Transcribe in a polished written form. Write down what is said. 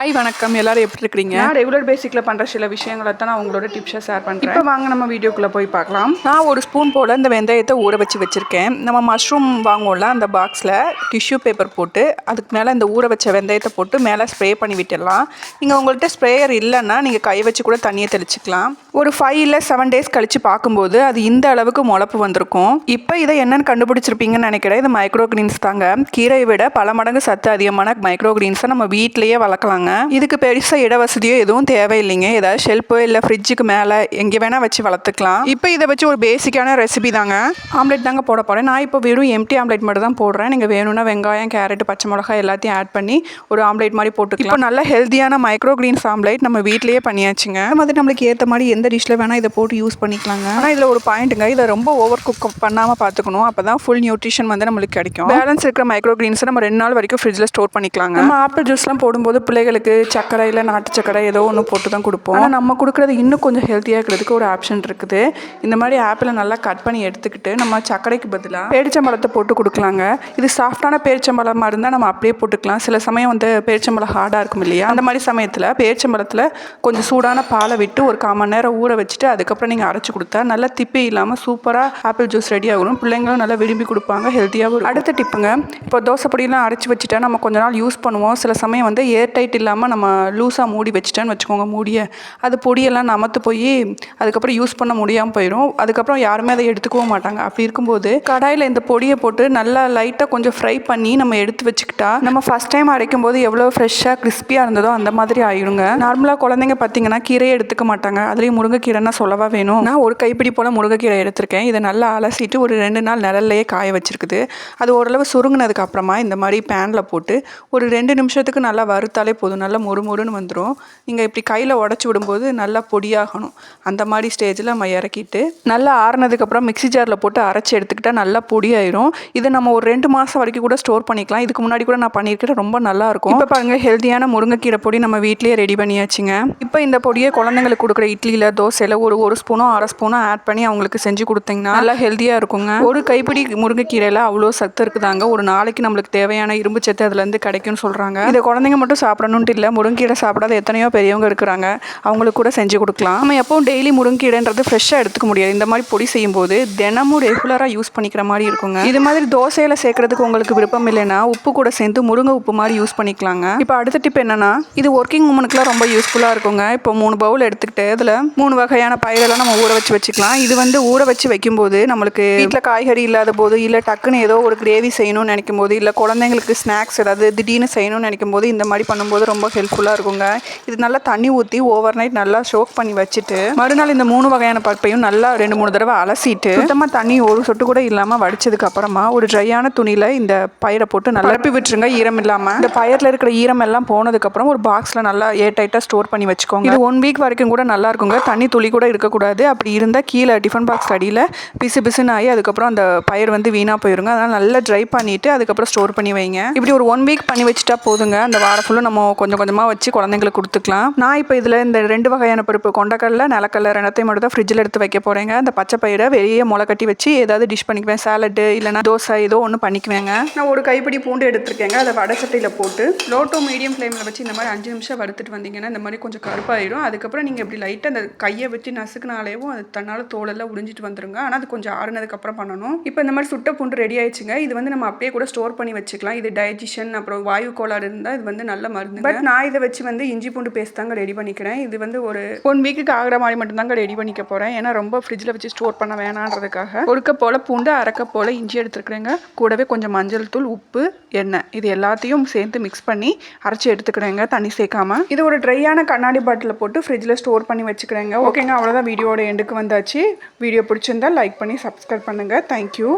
Hi வணக்கம். எல்லாரும் எப்படி இருக்கிறீங்க? நான் ரெகுலர் பேசிக்கில் பண்ணுற சில விஷயங்களை தான் நான் உங்களோட டிப்ஸை ஷேர் பண்ணுறேன். இப்போ வாங்க நம்ம வீடியோக்குள்ளே போய் பார்க்கலாம். நான் ஒரு ஸ்பூன் போல் இந்த வெந்தயத்தை ஊற வச்சுருக்கேன். நம்ம மஷ்ரூம் வாங்குவோம்ல, அந்த பாக்ஸில் டிஷ்யூ பேப்பர் போட்டு அதுக்கு மேலே இந்த ஊற வச்ச வெந்தயத்தை போட்டு மேலே ஸ்ப்ரே பண்ணி விட்டுடலாம். நீங்கள் உங்கள்கிட்ட ஸ்ப்ரேயர் இல்லைன்னா நீங்கள் கை வச்சு கூட தண்ணியை தெளிச்சிக்கலாம். ஒரு 5 இல்லை 7 டேஸ் கழித்து பார்க்கும்போது அது இந்த அளவுக்கு முளப்பு வந்திருக்கும். இப்போ இதை என்னென்னு கண்டுபிடிச்சிருப்பீங்கன்னு நினைக்கிறேன். இது மைக்ரோ கிரீன்ஸ் தாங்க. கீரையை விட பல மடங்கு சத்து அதிகமான மைக்ரோ கிரீன்ஸை நம்ம வீட்டிலேயே வளர்க்கலாங்க. இதுக்கு பெருசாக இட வசதியோ எதுவும் தேவையில்லைங்க. ஏதாவது ஷெல்ஃபோ இல்லை ஃப்ரிட்ஜுக்கு மேலே எங்கே வேணால் வச்சு வளர்த்துக்கலாம். இப்போ இதை வச்சு ஒரு பேசிக்கான ரெசிபி தாங்க. ஆம்லெட் தாங்க போட போகிறேன். நான் இப்போ வெறும் எம்டி ஆம்லெட் மட்டும் தான் போடுறேன். நீங்கள் வேணும்னா வெங்காயம், கேரட், பச்சை மிளகாய் எல்லாத்தையும் ஆட் பண்ணி ஒரு ஆம்லெட் மாதிரி போட்டுக்கலாம். இப்போ நல்ல ஹெல்த்தியான மைக்ரோ கிரீன்ஸ் ஆம்லெட் நம்ம வீட்டிலேயே பண்ணியாச்சுங்க. அது மாதிரி நம்மளுக்கு ஏற்ற மாதிரி எந்த டிஷ்ஷில் வேணால் இதை போட்டு யூஸ் பண்ணிக்கலாங்க. ஆனால் இதில் ஒரு பாயிண்ட்டுங்க, இதை ரொம்ப ஓவர் குக் பண்ணாமல் பார்த்துக்கணும். அப்போ தான் ஃபுல் நியூட்ரிஷன் வந்து நம்மளுக்கு கிடைக்கும். பேலன்ஸ் இருக்கிற மைக்ரோ கிரீன்ஸை நம்ம 2 நாள் வரைக்கும் ஃப்ரிட்ஜில் ஸ்டோர் பண்ணிக்கலாங்க. நம்ம ஆப்பிள் ஜூஸ்லாம் போடும்போது பிள்ளைகளுக்கு சக்கரை இல்லை நாட்டு சக்கரை ஏதோ ஒன்று போட்டு தான் கொடுப்போம். ஆனால் நம்ம கொடுக்குறது இன்னும் கொஞ்சம் ஹெல்த்தியாக இருக்கிறதுக்கு ஒரு ஆப்ஷன் இருக்குது. இந்த மாதிரி ஆப்பிளை நல்லா கட் பண்ணி எடுத்துக்கிட்டு நம்ம சக்கரைக்கு பதிலாக பேரிச்சம்பழத்தை போட்டு கொடுக்கலாங்க. இது சாஃப்டான பேரிச்சம்பழமாக இருந்தால் நம்ம அப்படியே போட்டுக்கலாம். சில சமயம் வந்து பேரிச்சம்பழம் ஹார்டாக இருக்கும் இல்லையா, அந்த மாதிரி சமயத்தில் பேரிச்சம்பழத்தில் கொஞ்சம் சூடான பாலை விட்டு ஒரு 1/4 மணி நேரம் ஊற வச்சுட்டு அதுக்கப்புறம் நீங்கள் அரைச்சி கொடுத்தா நல்லா திப்பி இல்லாமல் சூப்பராக ஆப்பிள் ஜூஸ் ரெடி ஆகும். பிள்ளைங்களும் நல்லா விரும்பி கொடுப்பாங்க, ஹெல்த்தியாகவும். அடுத்த டிப்புங்க, இப்போ தோசை பொடியெல்லாம் அரைச்சி வச்சுட்டா நம்ம கொஞ்ச நாள் யூஸ் பண்ணுவோம். சில சமயம் வந்து ஏர் டைட் இல்லாமல் நம்ம லூஸாக மூடி வச்சுட்டேன்னு வச்சுக்கோங்க, மூடியை அது பொடியெல்லாம் நமத்து போய் அதுக்கப்புறம் யூஸ் பண்ண முடியாமல் போயிடும். அதுக்கப்புறம் யாருமே அதை எடுத்துக்கவும் மாட்டாங்க. அப்படி இருக்கும்போது கடாயில் இந்த பொடியை போட்டு நல்லா லைட்டாக கொஞ்சம் ஃப்ரை பண்ணி நம்ம எடுத்து வச்சுக்கிட்டா நம்ம ஃபஸ்ட் டைம் அரைக்கும் போது எவ்வளோ ஃப்ரெஷ்ஷாக கிறிஸ்பியாக இருந்ததோ அந்த மாதிரி ஆயிடுங்க. நார்மலாக குழந்தைங்க பார்த்தீங்கன்னா கீரையை எடுத்துக்க மாட்டாங்க. அதுலேயும் முருங்கைக்கீரைன்னா சொல்லவா வேணும். நான் ஒரு கைப்பிடி போல் முருங்கைக்கீரை எடுத்திருக்கேன். இதை நல்லா அலசிட்டு ஒரு 2 நாள் நிழல்லையே காய வச்சிருக்குது. அது ஓரளவு சுருங்கினதுக்கு அப்புறமா இந்த மாதிரி பேனில் போட்டு ஒரு 2 நிமிஷத்துக்கு நல்லா வறுத்தாலே போதும். நல்லா மொறுமொறுன்னு வந்துடும். நீங்கள் இப்படி கையில் உடச்சி விடும்போது நல்லா பொடியாகணும். அந்த மாதிரி ஸ்டேஜில் நம்ம இறக்கிட்டு நல்லா ஆறுனதுக்கப்புறம் மிக்ஸி ஜாரில் போட்டு அரைச்சி எடுத்துக்கிட்டால் நல்லா பொடியாயிரும். இதை நம்ம ஒரு 2 மாதம் வரைக்கும் கூட ஸ்டோர் பண்ணிக்கலாம். இதுக்கு முன்னாடி கூட நான் பண்ணியிருக்கிறேன், ரொம்ப நல்லாயிருக்கும். இப்போ பாருங்கள், ஹெல்த்தியான முருங்கைக்கீரை பொடி நம்ம வீட்டிலேயே ரெடி பண்ணியாச்சுங்க. இப்போ இந்த பொடியை குழந்தைங்களுக்கு கொடுக்குற இட்லியில், தோசையில் ஒரு ஸ்பூனோ 1/2 ஸ்பூனோ ஆட் பண்ணி அவங்களுக்கு செஞ்சு கொடுத்தீங்கன்னா நல்லா ஹெல்த்தியாக இருக்குங்க. ஒரு கைப்பிடி முருங்கைக்கீரையில் அவ்வளோ சத்து இருக்குதாங்க. ஒரு நாளைக்கு நம்மளுக்கு தேவையான இரும்பு சத்து அதுலேருந்து கிடைக்கும்னு சொல்கிறாங்க. இதை குழந்தைங்க மட்டும் சாப்பிடணுன்ட்டு இல்லை, முருங்கீரை சாப்பிடாத எத்தனையோ பெரியவங்க இருக்கிறாங்க, அவங்களுக்கு கூட செஞ்சு கொடுக்கலாம். நம்ம எப்பவும் டெய்லி முருங்கீரைன்றது ஃப்ரெஷ்ஷாக எடுத்துக்க முடியாது. இந்த மாதிரி பொடி செய்யும்போது தினமும் ரெகுலராக யூஸ் பண்ணிக்கிற மாதிரி இருக்குங்க. இது மாதிரி தோசையில் சேர்க்கறதுக்கு உங்களுக்கு விருப்பம் இல்லைன்னா உப்பு கூட சேர்ந்து முருங்கை உப்பு மாதிரி யூஸ் பண்ணிக்கலாங்க. இப்போ அடுத்த டிப் என்னன்னா, இது ஒர்க்கிங் உமனுக்குலாம் ரொம்ப யூஸ்ஃபுல்லாக இருக்குங்க. இப்போ 3 பவுல் எடுத்துக்கிட்டு அதில் 3 வகையான பயிரெல்லாம் நம்ம ஊற வச்சுக்கலாம். இது வந்து ஊற வச்சு வைக்கும்போது நம்மளுக்கு வீட்டில் காய்கறி இல்லாத போது, இல்லை டக்குன்னு ஏதோ ஒரு கிரேவி செய்யணும்னு நினைக்கும் போது, இல்லை குழந்தைங்களுக்கு ஸ்நாக்ஸ் ஏதாவது திடீர்னு செய்யணும்னு நினைக்கும் போது இந்த மாதிரி பண்ணும்போது ரொம்ப ஹெல்ப்ஃபுல்லாக இருக்குங்க. இது நல்லா தண்ணி ஊற்றி ஓவர் நைட் நல்லா சோக் பண்ணி வச்சுட்டு மறுநாள் இந்த 3 வகையான பருப்பையும் நல்லா 2-3 தடவை அலசிட்டு சுத்தமாக தண்ணி ஒரு சொட்டு கூட இல்லாமல் வடிச்சதுக்கு அப்புறமா ஒரு ட்ரையான துணியில் இந்த பயிரை போட்டு நல்லா பரப்பி விட்டுருங்க, ஈரம் இல்லாமல். இந்த பயிரில் இருக்கிற ஈரம் எல்லாம் போனதுக்கப்புறம் ஒரு பாக்ஸில் நல்லா ஏர் டைட்டாக ஸ்டோர் பண்ணி வச்சுக்கோங்க. இது 1 வீக் வரைக்கும் கூட நல்லா இருக்குங்க. தண்ணி துளி கூட இருக்கக்கூடாது. அப்படி இருந்தால் கீழே டிஃபன் பாக்ஸ் அடியில் பிசுன்னு ஆகி அதுக்கப்புறம் அந்த பயிர் வந்து வீணாக போயிருங்க. அதனால் நல்லா ட்ரை பண்ணிவிட்டு அதுக்கப்புறம் ஸ்டோர் பண்ணி வைங்க. இப்படி ஒரு 1 வீக் பண்ணி வச்சுட்டா போதுங்க. அந்த வாரம் ஃபுல்லும் நம்ம கொஞ்சம் கொஞ்சமாக வச்சு குழந்தைங்களுக்கு கொடுத்துக்கலாம். நான் இப்போ இதில் இந்த 2 வகையான பருப்பு, கொண்டக்கடலை, நிலக்கடலை 2த்தையும் மட்டும் தான் ஃப்ரிட்ஜில் எடுத்து வைக்க போகிறேங்க. அந்த பச்சை பயிரை வெளியே முளை கட்டி வச்சு ஏதாவது டிஷ் பண்ணிக்குவேன். சாலட்டு இல்லைனா தோசை ஏதோ ஒன்று பண்ணிக்குவேங்க. நான் ஒரு கைப்பிடி பூண்டு எடுத்துருக்கேங்க. அதை வடை சட்டியில் போட்டு லோ டு மீடியம் ஃப்ளேமில் வச்சு இந்த மாதிரி 5 நிமிஷம் வறுத்துட்டு வந்தீங்கன்னா இந்த மாதிரி கொஞ்சம் கருப்பாயிடும். அதுக்கப்புறம் நீங்கள் இப்படி லைட்டாக அந்த கையை வச்சு நசுக்குனாலேவும் அது தன்னால் தோலெல்லாம் உறிஞ்சிட்டு வந்துருங்க. ஆனால் அது கொஞ்சம் ஆறுனதுக்கப்புறம் பண்ணணும். இப்போ இந்த மாதிரி சுட்ட பூண்டு ரெடி ஆயிடுச்சுங்க. இது வந்து நம்ம அப்படியே கூட ஸ்டோர் பண்ணி வச்சுக்கலாம். இது டைஜஷன் அப்புறம் வாயு கோளாறு இருந்தால் இது வந்து நல்ல மருந்து. பட் நான் இதை வச்சு வந்து இஞ்சி பூண்டு பேஸ்ட் தாங்க ரெடி பண்ணிக்கிறேன். இது வந்து ஒரு 1 வீக்குக்கு ஆகிற மாதிரி மட்டும்தாங்க ரெடி பண்ணிக்க போகிறேன். ஏன்னா ரொம்ப ஃப்ரிட்ஜில் வச்சு ஸ்டோர் பண்ண வேணான்றதுக்காக 1 கப் போல் பூண்டு, 1/2 கப் போல் இஞ்சி எடுத்துக்கிறேங்க. கூடவே கொஞ்சம் மஞ்சள் தூள், உப்பு, எண்ணெய் இது எல்லாத்தையும் சேர்த்து மிக்ஸ் பண்ணி அரைச்சி எடுத்துக்கிறேங்க, தண்ணி சேர்க்காம. இது ஒரு ட்ரையான கண்ணாடி பாட்டில் போட்டு ஃப்ரிட்ஜில் ஸ்டோர் பண்ணி வச்சுக்கிறேங்க. ஓகேங்க, அவ்வளோதான். வீடியோட எண்டுக்கு வந்தாச்சு. வீடியோ பிடிச்சிருந்தா லைக் பண்ணி சப்ஸ்கிரைப் பண்ணுங்கள். தேங்க்யூ.